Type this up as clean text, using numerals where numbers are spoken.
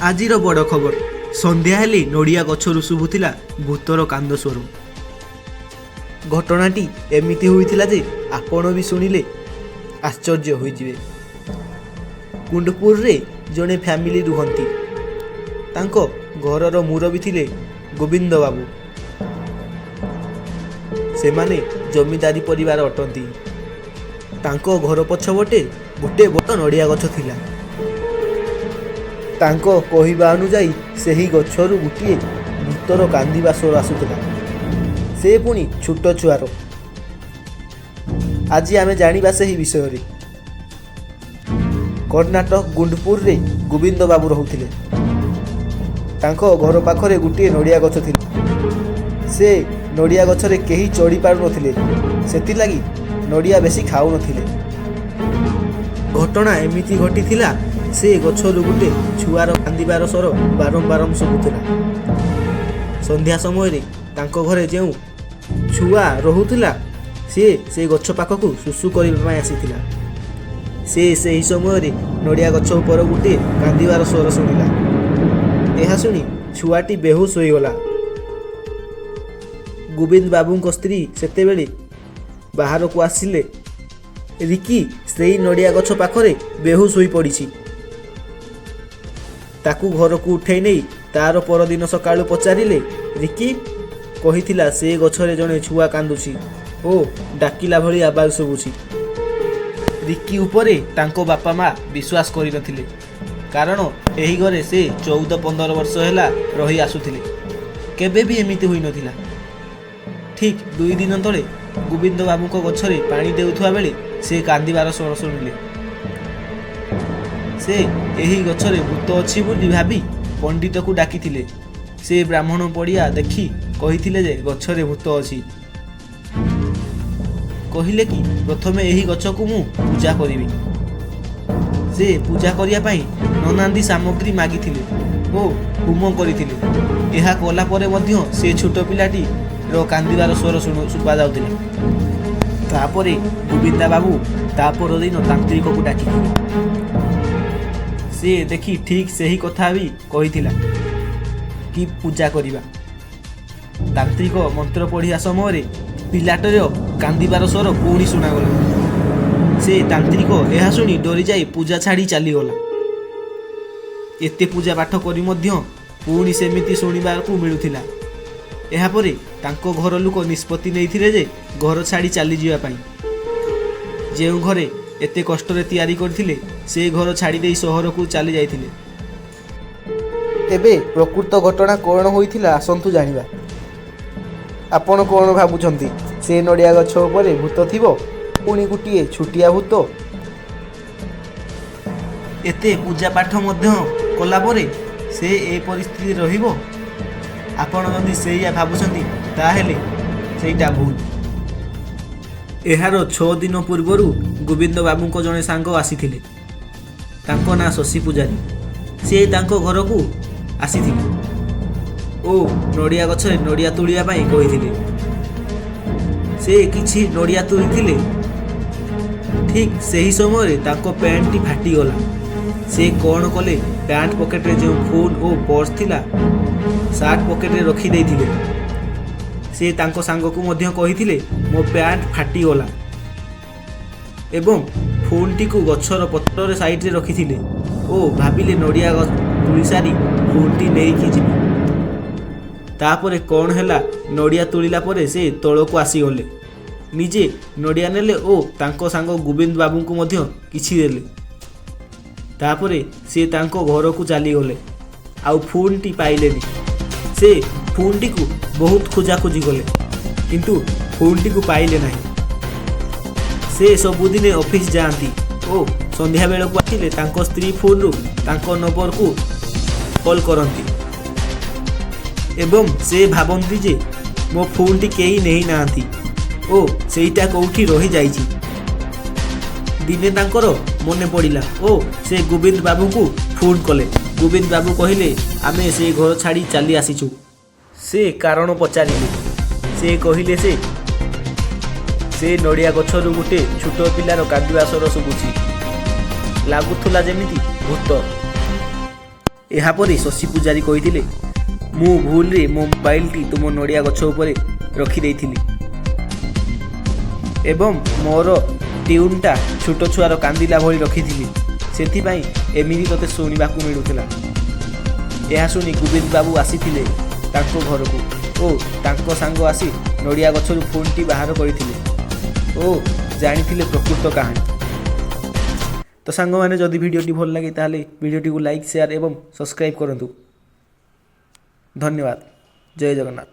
ଆଜିର ବଡ଼ ଖବର। ସନ୍ଧ୍ୟା ହେଲେ ନଡ଼ିଆ ଗଛରୁ ଶୁଭୁଥିଲା ଭୂତର କାନ୍ଦ ସ୍ୱର। ଘଟଣାଟି ଏମିତି ହୋଇଥିଲା ଯେ ଆପଣ ବି ଶୁଣିଲେ ଆଶ୍ଚର୍ଯ୍ୟ ହୋଇଯିବେ। କୁଣ୍ଡପୁରରେ ଜଣେ ଫ୍ୟାମିଲି ରୁହନ୍ତି। ତାଙ୍କ ଘରର ମୁରବୀ ଥିଲେ ଗୋବିନ୍ଦ ବାବୁ। ସେମାନେ ଜମିଦାରୀ ପରିବାର ଅଟନ୍ତି। ତାଙ୍କ ଘର ପଛପଟେ ଗୋଟେ ବଡ଼ ନଡ଼ିଆ ଗଛ ଥିଲା। ତାଙ୍କ କହିବା ଅନୁଯାୟୀ ସେହି ଗଛରୁ ଗୋଟିଏ ଭୂତର କାନ୍ଦିବା ସ୍ୱର ଆସୁଥିଲା। ସେ ପୁଣି ଛୋଟ ଛୁଆର। ଆଜି ଆମେ ଜାଣିବା ସେହି ବିଷୟରେ। କର୍ଣ୍ଣାଟକ ଗୁଣ୍ଡପୁରରେ ଗୋବିନ୍ଦ ବାବୁ ରହୁଥିଲେ। ତାଙ୍କ ଘର ପାଖରେ ଗୋଟିଏ ନଡ଼ିଆ ଗଛ ଥିଲା। ସେ ନଡ଼ିଆ ଗଛରେ କେହି ଚଢ଼ି ପାରୁନଥିଲେ, ସେଥିଲାଗି ନଡ଼ିଆ ବେଶୀ ଖାଉନଥିଲେ। ଘଟଣା ଏମିତି ଘଟିଥିଲା, ସେ ଗଛରୁ ଗୋଟେ ଛୁଆର କାନ୍ଦିବାର ସ୍ୱର ବାରମ୍ବାର ଶୁଭୁଥିଲା। ସନ୍ଧ୍ୟା ସମୟରେ ତାଙ୍କ ଘରେ ଯେଉଁ ଛୁଆ ରହୁଥିଲା, ସିଏ ସେ ଗଛ ପାଖକୁ ଶୁଶୁ କରିବା ପାଇଁ ଆସିଥିଲା। ସେ ସେହି ସମୟରେ ନଡ଼ିଆ ଗଛ ଉପରେ ଗୋଟିଏ କାନ୍ଦିବାର ସ୍ୱର ଶୁଣିଲା। ଏହା ଶୁଣି ଛୁଆଟି ବେହୁଶ ହୋଇଗଲା। ଗୋବିନ୍ଦ ବାବୁଙ୍କ ସ୍ତ୍ରୀ ସେତେବେଳେ ବାହାରକୁ ଆସିଲେ। ରିକି ସେଇ ନଡ଼ିଆ ଗଛ ପାଖରେ ବେହୁଶ ହୋଇପଡ଼ିଛି। ତାକୁ ଘରକୁ ଉଠାଇ ନେଇ ତାର ପରଦିନ ସକାଳୁ ପଚାରିଲେ, ରିକି କହିଥିଲା ସେ ଗଛରେ ଜଣେ ଛୁଆ କାନ୍ଦୁଛି ଓ ଡାକିଲା ଭଳି ଆବାଜ ଶୁଭୁଛି। ରିକି ଉପରେ ତାଙ୍କ ବାପା ମା ବିଶ୍ୱାସ କରିନଥିଲେ, କାରଣ ଏହି ଘରେ ସେ 14-15 ବର୍ଷ ହେଲା ରହି ଆସୁଥିଲେ। କେବେ ବି ଏମିତି ହୋଇନଥିଲା। ଠିକ୍ 2 ଦିନ ତଳେ ଗୋବିନ୍ଦ ବାବୁଙ୍କ ଗଛରେ ପାଣି ଦେଉଥିବା ବେଳେ ସେ କାନ୍ଦିବାର ସ୍ୱର ଶୁଣିଲେ। ସେ ଏହି ଗଛରେ ଭୂତ ଅଛି ବୋଲି ଭାବି ପଣ୍ଡିତକୁ ଡାକିଥିଲେ। ସେ ବ୍ରାହ୍ମଣ ପଡ଼ିଆ ଦେଖି କହିଥିଲେ ଯେ ଗଛରେ ଭୂତ ଅଛି। କହିଲେ କି ପ୍ରଥମେ ଏହି ଗଛକୁ ମୁଁ ପୂଜା କରିବି। ସେ ପୂଜା କରିବା ପାଇଁ ନନାଦି ସାମଗ୍ରୀ ମାଗିଥିଲେ ଓ ହୋମ କରିଥିଲେ। ଏହା କଲା ପରେ ମଧ୍ୟ ସେ ଛୋଟ ପିଲାଟିର କାନ୍ଦିବାର ସ୍ୱର ଶୁଭାଯାଉଥିଲା। ତାପରେ ଗୋବିନ୍ଦା ବାବୁ ତା ପରଦିନ ତାନ୍ତ୍ରିକକୁ ଡାକିଥିଲେ। ସେ ଦେଖି ଠିକ୍ ସେହି କଥା ବି କହିଥିଲା କି ପୂଜା କରିବା। ତାନ୍ତ୍ରିକ ମନ୍ତ୍ର ପଢ଼ିବା ସମୟରେ ପିଲାଟିର କାନ୍ଦିବାର ସ୍ୱର ପୁଣି ଶୁଣାଗଲା। ସେ ତାନ୍ତ୍ରିକ ଏହା ଶୁଣି ଡରିଯାଇ ପୂଜା ଛାଡ଼ି ଚାଲିଗଲା। ଏତେ ପୂଜା ପାଠ କରି ମଧ୍ୟ ପୁଣି ସେମିତି ଶୁଣିବାକୁ ମିଳୁଥିଲା। ଏହାପରେ ତାଙ୍କ ଘର ଲୋକ ନିଷ୍ପତ୍ତି ନେଇଥିଲେ ଯେ ଘର ଛାଡ଼ି ଚାଲିଯିବା ପାଇଁ। ଯେଉଁ ଘରେ ଏତେ କଷ୍ଟରେ ତିଆରି କରିଥିଲେ, ସେ ଘର ଛାଡ଼ି ଦେଇ ସହରକୁ ଚାଲି ଯାଇଥିଲେ। ଏବେ ପ୍ରକୃତ ଘଟଣା କ'ଣ ହୋଇଥିଲା ଆସନ୍ତୁ ଜାଣିବା। ଆପଣ କ'ଣ ଭାବୁଛନ୍ତି? ସେ ନଡ଼ିଆ ଗଛ ଉପରେ ଭୂତ ଥିବ, ପୁଣି ଗୋଟିଏ ଛୋଟିଆ ଭୂତ? ଏତେ ପୂଜା ପାଠ ମଧ୍ୟ କଲା ପରେ ସେ ଏ ପରିସ୍ଥିତିରେ ରହିବ? ଆପଣ ଯଦି ସେଇଆ ଭାବୁଛନ୍ତି, ତାହେଲେ ସେଇଟା ଭୁଲ। ଏହାର 6 ଦିନ ପୂର୍ବରୁ ଗୋବିନ୍ଦ ବାବୁଙ୍କ ଜଣେ ସାଙ୍ଗ ଆସିଥିଲେ। ତାଙ୍କ ନାଁ ଶଶୀ ପୂଜାରୀ। ସେ ତାଙ୍କ ଘରକୁ ଆସିଥିଲେ ଓ ନଡ଼ିଆ ଗଛରେ ନଡ଼ିଆ ତୋଳିବା ପାଇଁ କହିଥିଲେ। ସେ କିଛି ନଡ଼ିଆ ତୋଳିଥିଲେ। ଠିକ୍ ସେହି ସମୟରେ ତାଙ୍କ ପ୍ୟାଣ୍ଟଟି ଫାଟିଗଲା। ସେ କ'ଣ କଲେ, ପ୍ୟାଣ୍ଟ ପକେଟରେ ଯେଉଁ ଫୋନ୍ ଓ ପର୍ସ ଥିଲା, ସାର୍ଟ ପକେଟରେ ରଖିଦେଇଥିଲେ। ସେ ତାଙ୍କ ସାଙ୍ଗକୁ ମଧ୍ୟ କହିଥିଲେ, ମୋ ପ୍ୟାଣ୍ଟ ଫାଟିଗଲା, ଏବଂ ଫୋନ୍ଟିକୁ ଗଛର ପତ୍ରରେ ସାଇଡ଼ରେ ରଖିଥିଲେ ଓ ଭାବିଲେ ନଡ଼ିଆ ତୋଳି ସାରି ଫୋନ୍ଟି ନେଇକି ଯିବେ। ତାପରେ କ'ଣ ହେଲା, ନଡ଼ିଆ ତୋଳିଲା ପରେ ସେ ତଳକୁ ଆସିଗଲେ। ନିଜେ ନଡ଼ିଆ ନେଲେ ଓ ତାଙ୍କ ସାଙ୍ଗ ଗୋବିନ୍ଦ ବାବୁଙ୍କୁ ମଧ୍ୟ କିଛି ଦେଲେ। ତାପରେ ସେ ତାଙ୍କ ଘରକୁ ଚାଲିଗଲେ। ଆଉ ଫୋନ୍ଟି ପାଇଲେନି। ସେ ଫୋନ୍ଟିକୁ ବହୁତ ଖୋଜାଖୋଜି କଲେ, କିନ୍ତୁ ଫୋନ୍ଟିକୁ ପାଇଲେ ନାହିଁ। ସେ ସବୁଦିନେ ଅଫିସ ଯାଆନ୍ତି ଓ ସନ୍ଧ୍ୟାବେଳକୁ ଆସିଲେ ତାଙ୍କ ସ୍ତ୍ରୀ ଫୋନ୍ରୁ ତାଙ୍କ ନମ୍ବରକୁ କଲ୍ କରନ୍ତି ଏବଂ ସେ ଭାବନ୍ତି ଯେ ମୋ ଫୋନ୍ଟି କେହି ନେଇନାହାନ୍ତି ଓ ସେଇଟା କେଉଁଠି ରହିଯାଇଛି। ଦିନେ ତାଙ୍କର ମନେ ପଡ଼ିଲା ଓ ସେ ଗୋବିନ୍ଦ ବାବୁଙ୍କୁ ଫୋନ୍ କଲେ। ଗୋବିନ୍ଦ ବାବୁ କହିଲେ, ଆମେ ସେ ଘର ଛାଡ଼ି ଚାଲି ଆସିଛୁ। ସେ କାରଣ ପଚାରିଲେ। ସେ କହିଲେ ସେ ନଡ଼ିଆ ଗଛରୁ ଗୋଟେ ଛୋଟ ପିଲାର କାନ୍ଦିବା ସ୍ୱର ଶୁଭୁଛି। ଲାଗୁଥିଲା ଯେମିତି ଭୂତ। ଏହାପରେ ଶଶୀ ପୂଜାରୀ କହିଥିଲେ, ମୁଁ ଭୁଲରେ ମୋ ମୋବାଇଲଟି ତୁମ ନଡ଼ିଆ ଗଛ ଉପରେ ରଖିଦେଇଥିଲି ଏବଂ ମୋର ଟ୍ୟୁନ୍ଟା ଛୋଟ ଛୁଆର କାନ୍ଦିଲା ଭଳି ରଖିଥିଲି, ସେଥିପାଇଁ ଏମିତି ତୋତେ ଶୁଣିବାକୁ ମିଳୁଥିଲା। ଏହା ଶୁଣି ଗୋବିନ୍ଦ ବାବୁ ଆସିଥିଲେ ତାଙ୍କ ଘରକୁ ଓ ତାଙ୍କ ସାଙ୍ଗ ଆସି ନଡ଼ିଆ ଗଛରୁ ଫୋନ୍ଟି ବାହାର କରିଥିଲେ ଓ ଜାଣିଥିଲେ ପ୍ରକୃତ କାହାଣୀ। ତ ସାଙ୍ଗମାନେ, ଯଦି ଭିଡ଼ିଓଟି ଭଲ ଲାଗେ ତାହେଲେ ଭିଡ଼ିଓଟିକୁ ଲାଇକ୍, ସେୟାର ଏବଂ ସବସ୍କ୍ରାଇବ୍ କରନ୍ତୁ। ଧନ୍ୟବାଦ। ଜୟ ଜଗନ୍ନାଥ।